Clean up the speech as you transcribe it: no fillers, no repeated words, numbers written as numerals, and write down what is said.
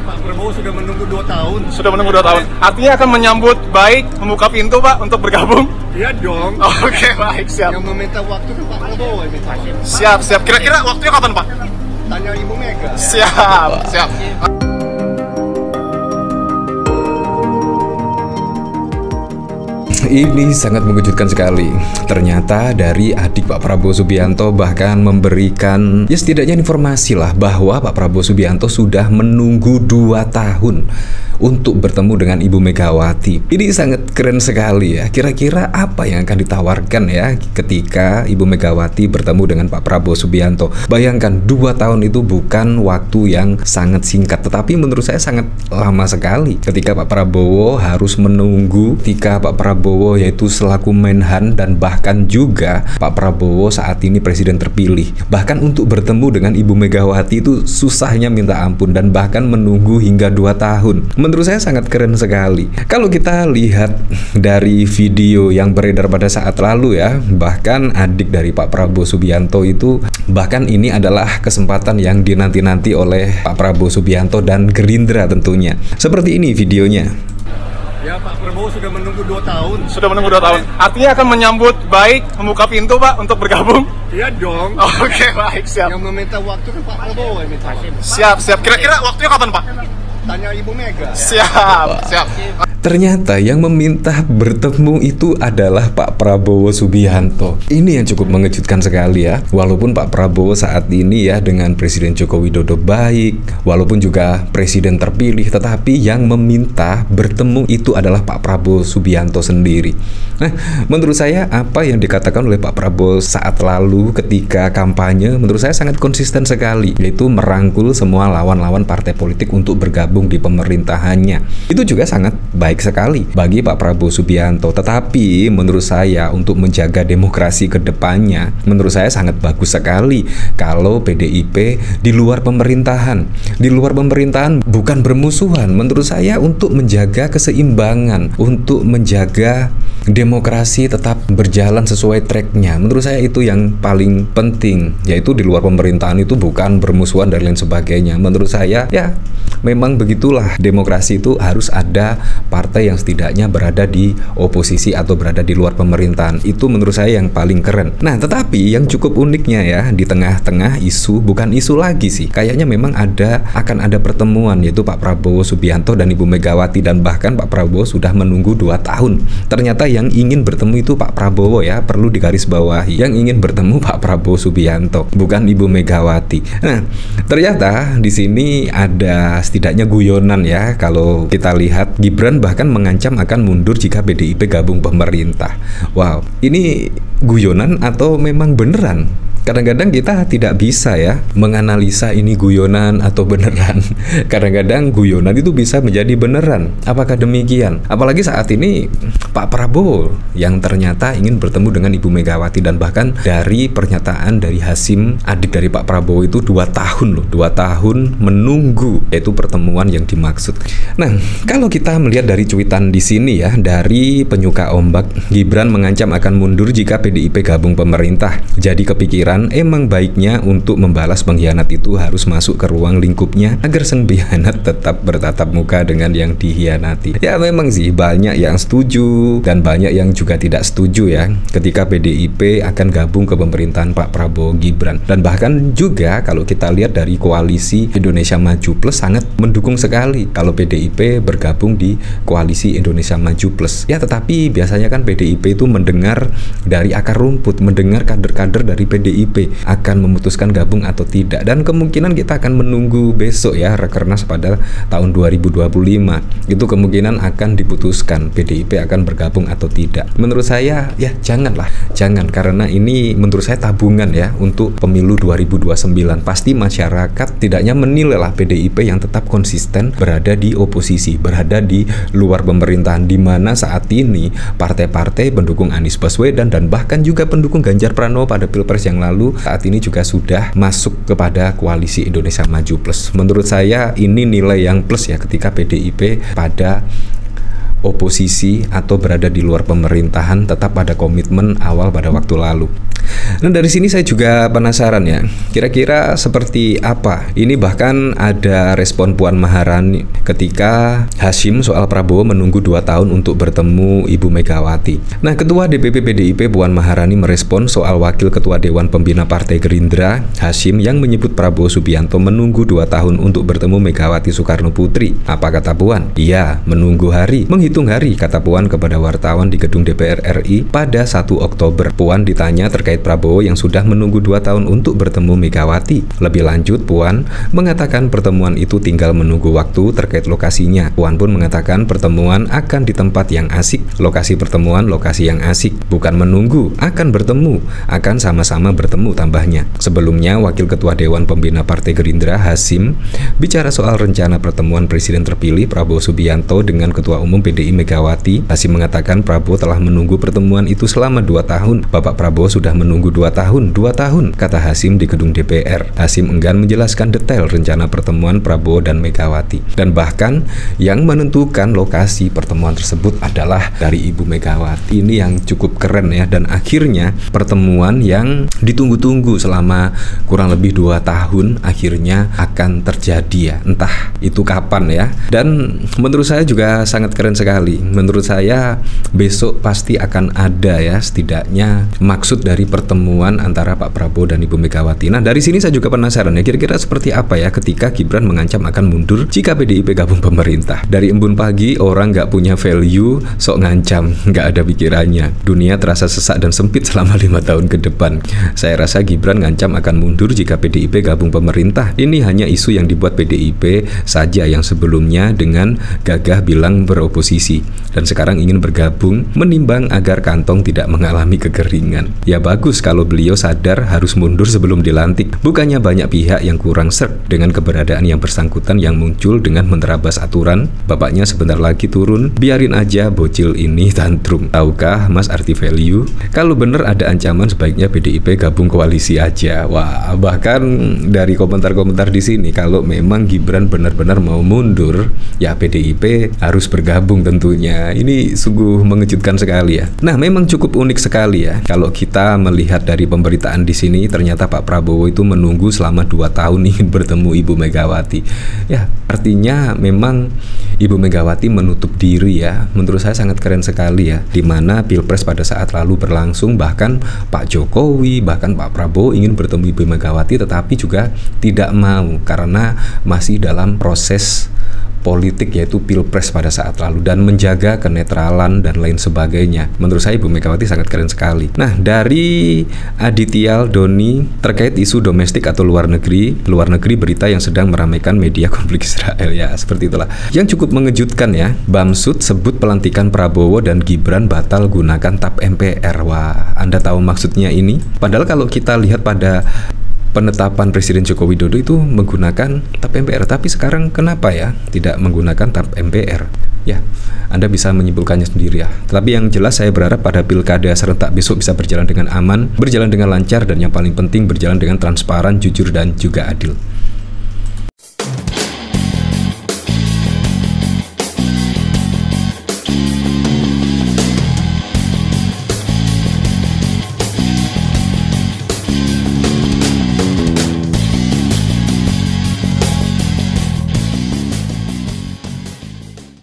Pak Prabowo sudah menunggu 2 tahun. Sudah menunggu 2 tahun. Artinya akan menyambut baik, membuka pintu Pak untuk bergabung? Iya dong. Oke, baik, siap. Yang meminta waktu kan Pak Prabowo yang minta. Siap. Kira-kira waktunya kapan Pak? Tanya Ibu Mega. Siap. Ini sangat mengejutkan sekali. Ternyata dari adik Pak Prabowo Subianto bahkan memberikan setidaknya informasi lah bahwa Pak Prabowo Subianto sudah menunggu 2 tahun untuk bertemu dengan Ibu Megawati. Ini sangat keren sekali ya. Kira-kira apa yang akan ditawarkan ya ketika Ibu Megawati bertemu dengan Pak Prabowo Subianto? Bayangkan 2 tahun itu bukan waktu yang sangat singkat, tetapi menurut saya sangat lama sekali ketika Pak Prabowo harus menunggu ketika Pak Prabowo yaitu selaku Menhan dan bahkan juga Pak Prabowo saat ini presiden terpilih. Bahkan untuk bertemu dengan Ibu Megawati itu susahnya minta ampun dan bahkan menunggu hingga 2 tahun. Menurut saya sangat keren sekali. Kalau kita lihat dari video yang beredar pada saat lalu ya, bahkan adik dari Pak Prabowo Subianto itu, bahkan ini adalah kesempatan yang dinanti-nanti oleh Pak Prabowo Subianto dan Gerindra tentunya. Seperti ini videonya. Ya Pak Prabowo sudah menunggu 2 tahun. Sudah menunggu 2 tahun. Artinya akan menyambut baik, membuka pintu Pak untuk bergabung? Iya dong. Oke, baik, siap. Yang meminta waktu kan Pak Prabowo yang minta. Siap. Kira-kira waktunya kapan Pak? Tanya Ibu Mega. Siap. Ternyata yang meminta bertemu itu adalah Pak Prabowo Subianto. Ini yang cukup mengejutkan sekali ya. Walaupun Pak Prabowo saat ini ya dengan Presiden Joko Widodo baik, walaupun juga presiden terpilih, tetapi yang meminta bertemu itu adalah Pak Prabowo Subianto sendiri. Nah, menurut saya apa yang dikatakan oleh Pak Prabowo saat lalu ketika kampanye menurut saya sangat konsisten sekali, yaitu merangkul semua lawan-lawan partai politik untuk bergabung di pemerintahannya. Itu juga sangat baik sekali bagi Pak Prabowo Subianto. Tetapi menurut saya untuk menjaga demokrasi ke depannya, menurut saya sangat bagus sekali kalau PDIP di luar pemerintahan. Di luar pemerintahan bukan bermusuhan. Menurut saya untuk menjaga keseimbangan, untuk menjaga demokrasi tetap berjalan sesuai tracknya. Menurut saya itu yang paling penting, yaitu di luar pemerintahan itu bukan bermusuhan dan lain sebagainya. Menurut saya ya memang begitulah, demokrasi itu harus ada partai yang setidaknya berada di oposisi atau berada di luar pemerintahan. Itu menurut saya yang paling keren. Nah, tetapi yang cukup uniknya ya, di tengah-tengah isu, bukan isu lagi sih, kayaknya memang akan ada pertemuan, yaitu Pak Prabowo Subianto dan Ibu Megawati, dan bahkan Pak Prabowo sudah menunggu 2 tahun. Ternyata yang ingin bertemu itu Pak Prabowo ya, perlu digarisbawahi. Yang ingin bertemu Pak Prabowo Subianto, bukan Ibu Megawati. Nah, ternyata di sini ada setidaknya guyonan ya. Kalau kita lihat, Gibran bahkan mengancam akan mundur jika PDIP gabung pemerintah. Wow, ini guyonan atau memang beneran? Kadang-kadang kita tidak bisa ya menganalisa ini guyonan atau beneran. Kadang-kadang guyonan itu bisa menjadi beneran. Apakah demikian? Apalagi saat ini Pak Prabowo yang ternyata ingin bertemu dengan Ibu Megawati, dan bahkan dari pernyataan dari Hasim, adik dari Pak Prabowo, itu 2 tahun loh, 2 tahun menunggu yaitu pertemuan yang dimaksud. Nah, kalau kita melihat dari cuitan di sini ya, dari penyuka ombak, Gibran mengancam akan mundur jika PDIP gabung pemerintah. Jadi kepikiran emang baiknya untuk membalas pengkhianat itu harus masuk ke ruang lingkupnya agar sang pengkhianat tetap bertatap muka dengan yang dikhianati. Ya memang sih banyak yang setuju dan banyak yang juga tidak setuju ya ketika PDIP akan gabung ke pemerintahan Pak Prabowo Gibran. Dan bahkan juga kalau kita lihat dari koalisi Indonesia Maju Plus sangat mendukung sekali kalau PDIP bergabung di koalisi Indonesia Maju Plus. Ya tetapi biasanya kan PDIP itu mendengar dari akar rumput, mendengar kader-kader dari PDIP akan memutuskan gabung atau tidak, dan kemungkinan kita akan menunggu besok ya Rakernas pada tahun 2025. Itu kemungkinan akan diputuskan PDIP akan bergabung atau tidak. Menurut saya ya jangan, karena ini menurut saya tabungan ya untuk pemilu 2029. Pasti masyarakat tidaknya menilai lah PDIP yang tetap konsisten berada di oposisi, berada di luar pemerintahan, di mana saat ini partai-partai pendukung Anies Baswedan dan bahkan juga pendukung Ganjar Pranowo pada Pilpres yang lalu saat ini juga sudah masuk kepada koalisi Indonesia Maju Plus. Menurut saya ini nilai yang plus ya ketika PDIP pada oposisi atau berada di luar pemerintahan tetap pada komitmen awal pada waktu lalu. Nah, dari sini saya juga penasaran ya, kira-kira seperti apa? Ini bahkan ada respon Puan Maharani ketika Hasyim soal Prabowo menunggu 2 tahun untuk bertemu Ibu Megawati. Nah, Ketua DPP PDIP Puan Maharani merespon soal Wakil Ketua Dewan Pembina Partai Gerindra Hasyim yang menyebut Prabowo Subianto menunggu 2 tahun untuk bertemu Megawati Soekarno Putri. Apa kata Puan? Iya, menunggu hari, menghitung hari, kata Puan kepada wartawan di gedung DPR RI pada 1 Oktober. Puan ditanya terkait Prabowo yang sudah menunggu 2 tahun untuk bertemu Megawati. Lebih lanjut, Puan mengatakan pertemuan itu tinggal menunggu waktu terkait lokasinya. Puan pun mengatakan pertemuan akan di tempat yang asik. Lokasi pertemuan, lokasi yang asik. Bukan menunggu, akan bertemu. Akan sama-sama bertemu, tambahnya. Sebelumnya, Wakil Ketua Dewan Pembina Partai Gerindra Hasyim bicara soal rencana pertemuan Presiden terpilih Prabowo Subianto dengan Ketua Umum PDI Megawati. Hasyim mengatakan Prabowo telah menunggu pertemuan itu selama 2 tahun. Bapak Prabowo sudah menunggu 2 tahun, kata Hasyim di gedung DPR. Hasyim enggan menjelaskan detail rencana pertemuan Prabowo dan Megawati. Dan bahkan yang menentukan lokasi pertemuan tersebut adalah dari Ibu Megawati. Ini yang cukup keren ya, dan akhirnya pertemuan yang ditunggu-tunggu selama kurang lebih 2 tahun akhirnya akan terjadi ya. Entah itu kapan ya. Dan menurut saya juga sangat keren sekali. Menurut saya besok pasti akan ada ya, setidaknya maksud dari pertemuan antara Pak Prabowo dan Ibu Megawati. Nah, dari sini saya juga penasaran ya, kira-kira seperti apa ya ketika Gibran mengancam akan mundur jika PDIP gabung pemerintah. Dari embun pagi, orang nggak punya value, sok ngancam, nggak ada pikirannya. Dunia terasa sesak dan sempit selama 5 tahun ke depan. Saya rasa Gibran ngancam akan mundur jika PDIP gabung pemerintah. Ini hanya isu yang dibuat PDIP saja yang sebelumnya dengan gagah bilang beroposisi dan sekarang ingin bergabung menimbang agar kantong tidak mengalami kekeringan. Ya bagus kalau beliau sadar harus mundur sebelum dilantik. Bukannya banyak pihak yang kurang serg dengan keberadaan yang bersangkutan yang muncul dengan menerabas aturan. Bapaknya sebentar lagi turun, biarin aja bocil ini tantrum. Tahukah Mas arti value? Kalau bener ada ancaman sebaiknya PDIP gabung koalisi aja. Wah, bahkan dari komentar-komentar di sini kalau memang Gibran benar-benar mau mundur, ya PDIP harus bergabung tentunya. Ini sungguh mengejutkan sekali ya. Nah, memang cukup unik sekali ya kalau kita melihat dari pemberitaan di sini, ternyata Pak Prabowo itu menunggu selama 2 tahun ingin bertemu Ibu Megawati. Ya, artinya memang Ibu Megawati menutup diri ya. Menurut saya sangat keren sekali ya, dimana Pilpres pada saat lalu berlangsung, bahkan Pak Jokowi, bahkan Pak Prabowo ingin bertemu Ibu Megawati tetapi juga tidak mau karena masih dalam proses politik yaitu Pilpres pada saat lalu dan menjaga kenetralan dan lain sebagainya. Menurut saya Ibu Megawati sangat keren sekali. Nah, dari Aditya Doni terkait isu domestik atau luar negeri berita yang sedang meramaikan media konflik Israel ya, seperti itulah. Yang cukup mengejutkan ya, Bamsud sebut pelantikan Prabowo dan Gibran batal gunakan TAP MPR. Wah, Anda tahu maksudnya ini? Padahal kalau kita lihat pada penetapan Presiden Joko Widodo itu menggunakan TAP MPR, tapi sekarang kenapa ya tidak menggunakan TAP MPR? Ya, Anda bisa menyimpulkannya sendiri ya. Tapi yang jelas saya berharap pada pilkada serentak besok bisa berjalan dengan aman, berjalan dengan lancar, dan yang paling penting berjalan dengan transparan, jujur, dan juga adil.